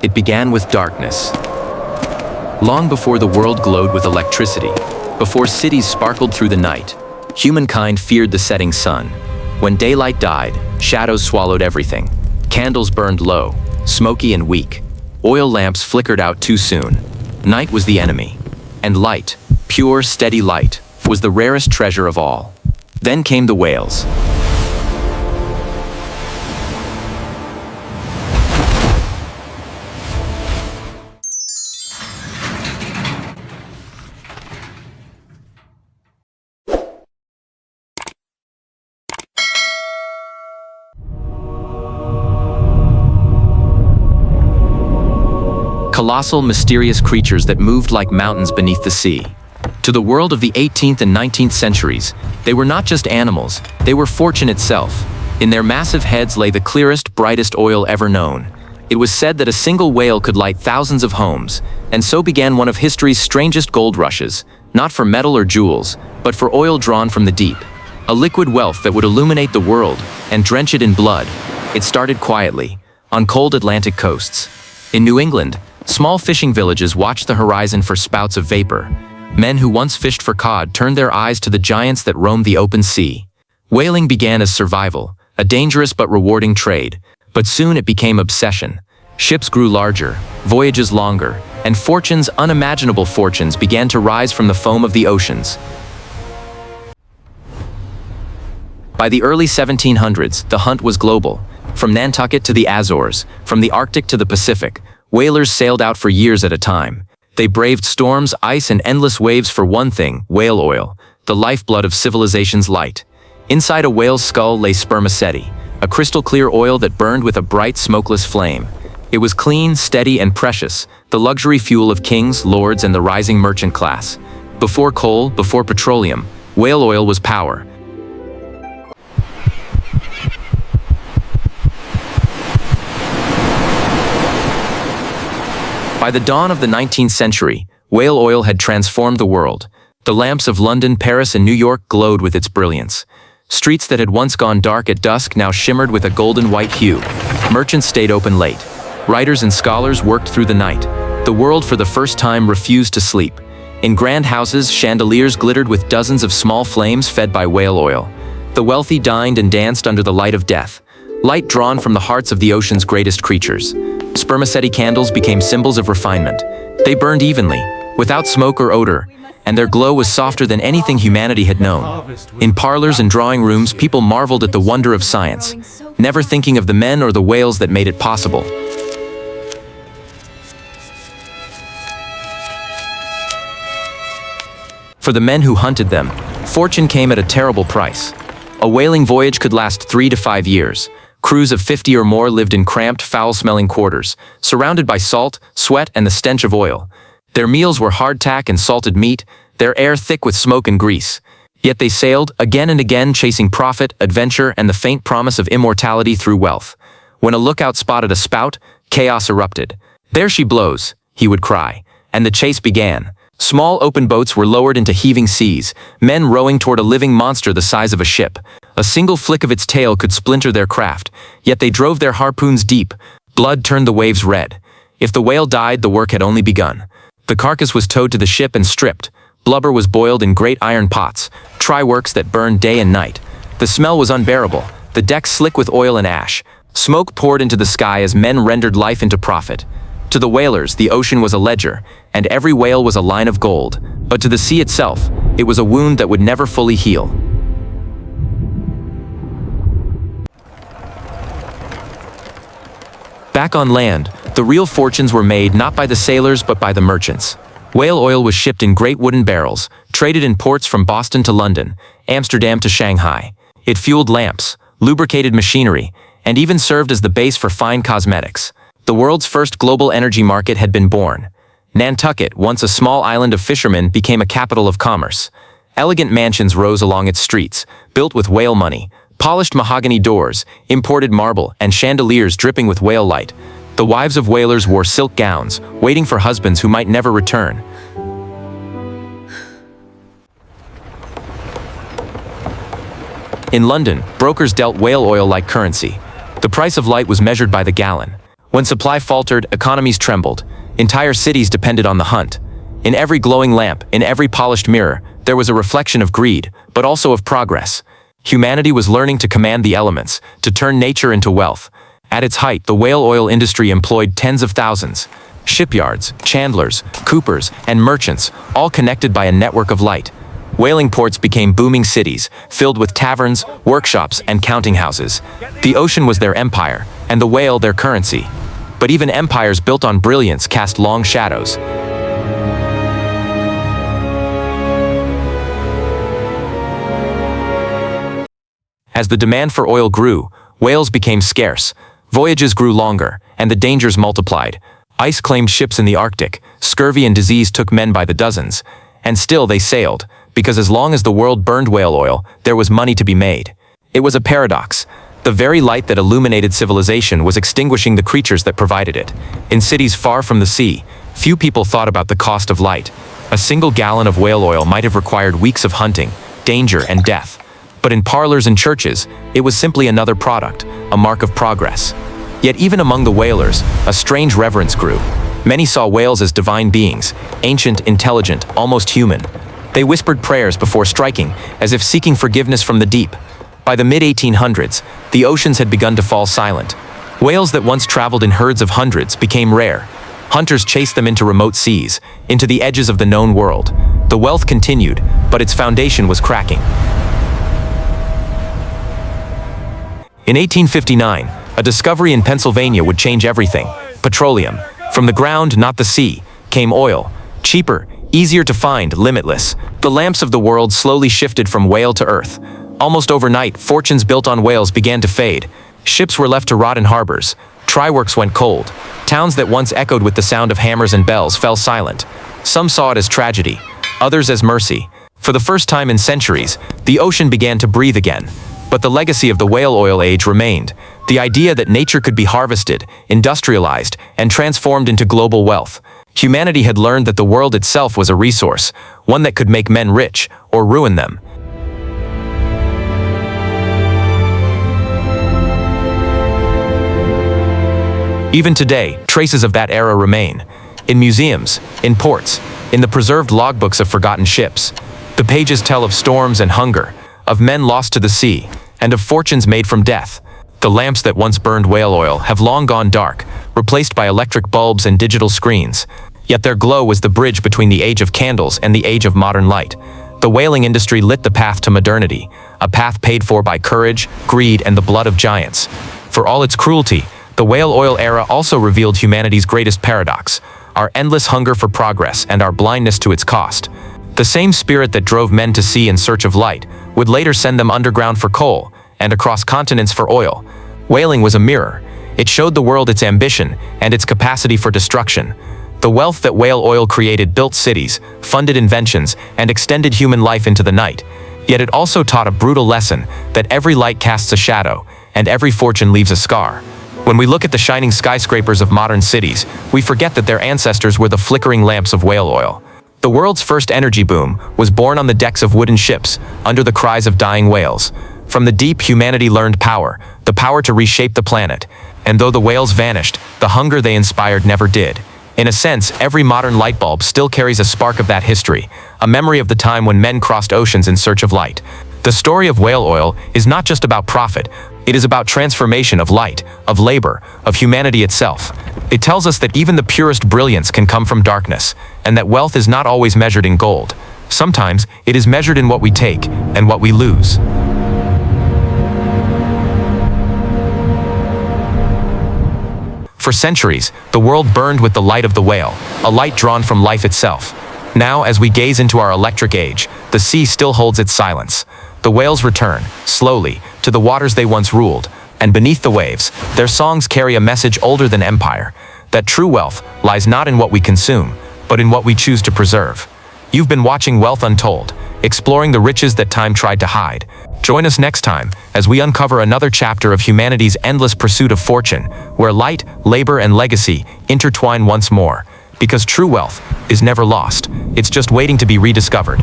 It began with darkness. Long before the world glowed with electricity, before cities sparkled through the night, humankind feared the setting sun. When daylight died, shadows swallowed everything. Candles burned low, smoky and weak. Oil lamps flickered out too soon. Night was the enemy. And light, pure, steady light, was the rarest treasure of all. Then came the whales. Colossal, mysterious creatures that moved like mountains beneath the sea. To the world of the 18th and 19th centuries, they were not just animals, they were fortune itself. In their massive heads lay the clearest, brightest oil ever known. It was said that a single whale could light thousands of homes, and so began one of history's strangest gold rushes, not for metal or jewels, but for oil drawn from the deep. A liquid wealth that would illuminate the world and drench it in blood. It started quietly, on cold Atlantic coasts. In New England, small fishing villages watched the horizon for spouts of vapor. Men who once fished for cod turned their eyes to the giants that roamed the open sea. Whaling began as survival, a dangerous but rewarding trade, but soon it became obsession. Ships grew larger, voyages longer, and fortunes, unimaginable fortunes, began to rise from the foam of the oceans. By the early 1700s, the hunt was global. From Nantucket to the Azores, from the Arctic to the Pacific, whalers sailed out for years at a time. They braved storms, ice, and endless waves for one thing: whale oil, the lifeblood of civilization's light. Inside a whale's skull lay spermaceti, a crystal-clear oil that burned with a bright, smokeless flame. It was clean, steady, and precious, the luxury fuel of kings, lords, and the rising merchant class. Before coal, before petroleum, whale oil was power. By the dawn of the 19th century, whale oil had transformed the world. The lamps of London, Paris, and New York glowed with its brilliance. Streets that had once gone dark at dusk now shimmered with a golden-white hue. Merchants stayed open late. Writers and scholars worked through the night. The world for the first time refused to sleep. In grand houses, chandeliers glittered with dozens of small flames fed by whale oil. The wealthy dined and danced under the light of death, light drawn from the hearts of the ocean's greatest creatures. Spermaceti candles became symbols of refinement. They burned evenly, without smoke or odor, and their glow was softer than anything humanity had known. In parlors and drawing rooms, people marveled at the wonder of science, never thinking of the men or the whales that made it possible. For the men who hunted them, fortune came at a terrible price. A whaling voyage could last 3 to 5 years. Crews of 50 or more lived in cramped, foul-smelling quarters, surrounded by salt, sweat, and the stench of oil. Their meals were hardtack and salted meat, their air thick with smoke and grease. Yet they sailed, again and again, chasing profit, adventure, and the faint promise of immortality through wealth. When a lookout spotted a spout, chaos erupted. "There she blows," he would cry, and the chase began. Small open boats were lowered into heaving seas, men rowing toward a living monster the size of a ship. A single flick of its tail could splinter their craft, yet they drove their harpoons deep. Blood turned the waves red. If the whale died, the work had only begun. The carcass was towed to the ship and stripped. Blubber was boiled in great iron pots, try-works that burned day and night. The smell was unbearable, the decks slick with oil and ash. Smoke poured into the sky as men rendered life into profit. To the whalers, the ocean was a ledger, and every whale was a line of gold. But to the sea itself, it was a wound that would never fully heal. Back on land, the real fortunes were made not by the sailors but by the merchants. Whale oil was shipped in great wooden barrels, traded in ports from Boston to London, Amsterdam to Shanghai. It fueled lamps, lubricated machinery, and even served as the base for fine cosmetics. The world's first global energy market had been born. Nantucket, once a small island of fishermen, became a capital of commerce. Elegant mansions rose along its streets, built with whale money, polished mahogany doors, imported marble, and chandeliers dripping with whale light. The wives of whalers wore silk gowns, waiting for husbands who might never return. In London, brokers dealt whale oil like currency. The price of light was measured by the gallon. When supply faltered, economies trembled. Entire cities depended on the hunt. In every glowing lamp, in every polished mirror, there was a reflection of greed, but also of progress. Humanity was learning to command the elements, to turn nature into wealth. At its height, the whale oil industry employed tens of thousands. Shipyards, chandlers, coopers, and merchants, all connected by a network of light. Whaling ports became booming cities, filled with taverns, workshops, and counting houses. The ocean was their empire, and the whale their currency. But even empires built on brilliance cast long shadows. As the demand for oil grew, whales became scarce, voyages grew longer, and the dangers multiplied. Ice claimed ships in the Arctic, scurvy and disease took men by the dozens. And still they sailed, because as long as the world burned whale oil, there was money to be made. It was a paradox. The very light that illuminated civilization was extinguishing the creatures that provided it. In cities far from the sea, few people thought about the cost of light. A single gallon of whale oil might have required weeks of hunting, danger, and death. But in parlors and churches, it was simply another product, a mark of progress. Yet even among the whalers, a strange reverence grew. Many saw whales as divine beings, ancient, intelligent, almost human. They whispered prayers before striking, as if seeking forgiveness from the deep. By the mid-1800s, the oceans had begun to fall silent. Whales that once traveled in herds of hundreds became rare. Hunters chased them into remote seas, into the edges of the known world. The wealth continued, but its foundation was cracking. In 1859, a discovery in Pennsylvania would change everything. Petroleum. From the ground, not the sea, came oil. Cheaper, easier to find, limitless. The lamps of the world slowly shifted from whale to earth. Almost overnight, fortunes built on whales began to fade. Ships were left to rot in harbors. Try-works went cold. Towns that once echoed with the sound of hammers and bells fell silent. Some saw it as tragedy, others as mercy. For the first time in centuries, the ocean began to breathe again. But the legacy of the whale oil age remained. The idea that nature could be harvested, industrialized, and transformed into global wealth. Humanity had learned that the world itself was a resource, one that could make men rich or ruin them. Even today, traces of that era remain. In museums, in ports, in the preserved logbooks of forgotten ships. The pages tell of storms and hunger, of men lost to the sea, and of fortunes made from death. The lamps that once burned whale oil have long gone dark, replaced by electric bulbs and digital screens. Yet their glow was the bridge between the age of candles and the age of modern light. The whaling industry lit the path to modernity, a path paid for by courage, greed, and the blood of giants. For all its cruelty, the whale oil era also revealed humanity's greatest paradox, our endless hunger for progress and our blindness to its cost. The same spirit that drove men to sea in search of light would later send them underground for coal and across continents for oil. Whaling was a mirror. It showed the world its ambition and its capacity for destruction. The wealth that whale oil created built cities, funded inventions, and extended human life into the night. Yet it also taught a brutal lesson that every light casts a shadow, and every fortune leaves a scar. When we look at the shining skyscrapers of modern cities, we forget that their ancestors were the flickering lamps of whale oil. The world's first energy boom was born on the decks of wooden ships, under the cries of dying whales. From the deep, humanity learned power, the power to reshape the planet. And though the whales vanished, the hunger they inspired never did. In a sense, every modern light bulb still carries a spark of that history, a memory of the time when men crossed oceans in search of light. The story of whale oil is not just about profit, it is about transformation of light, of labor, of humanity itself. It tells us that even the purest brilliance can come from darkness, and that wealth is not always measured in gold. Sometimes, it is measured in what we take and what we lose. For centuries, the world burned with the light of the whale, a light drawn from life itself. Now, as we gaze into our electric age, the sea still holds its silence. The whales return, slowly, to the waters they once ruled, and beneath the waves, their songs carry a message older than empire, that true wealth lies not in what we consume, but in what we choose to preserve. You've been watching Wealth Untold, exploring the riches that time tried to hide. Join us next time as we uncover another chapter of humanity's endless pursuit of fortune, where light, labor, and legacy intertwine once more. Because true wealth is never lost, it's just waiting to be rediscovered.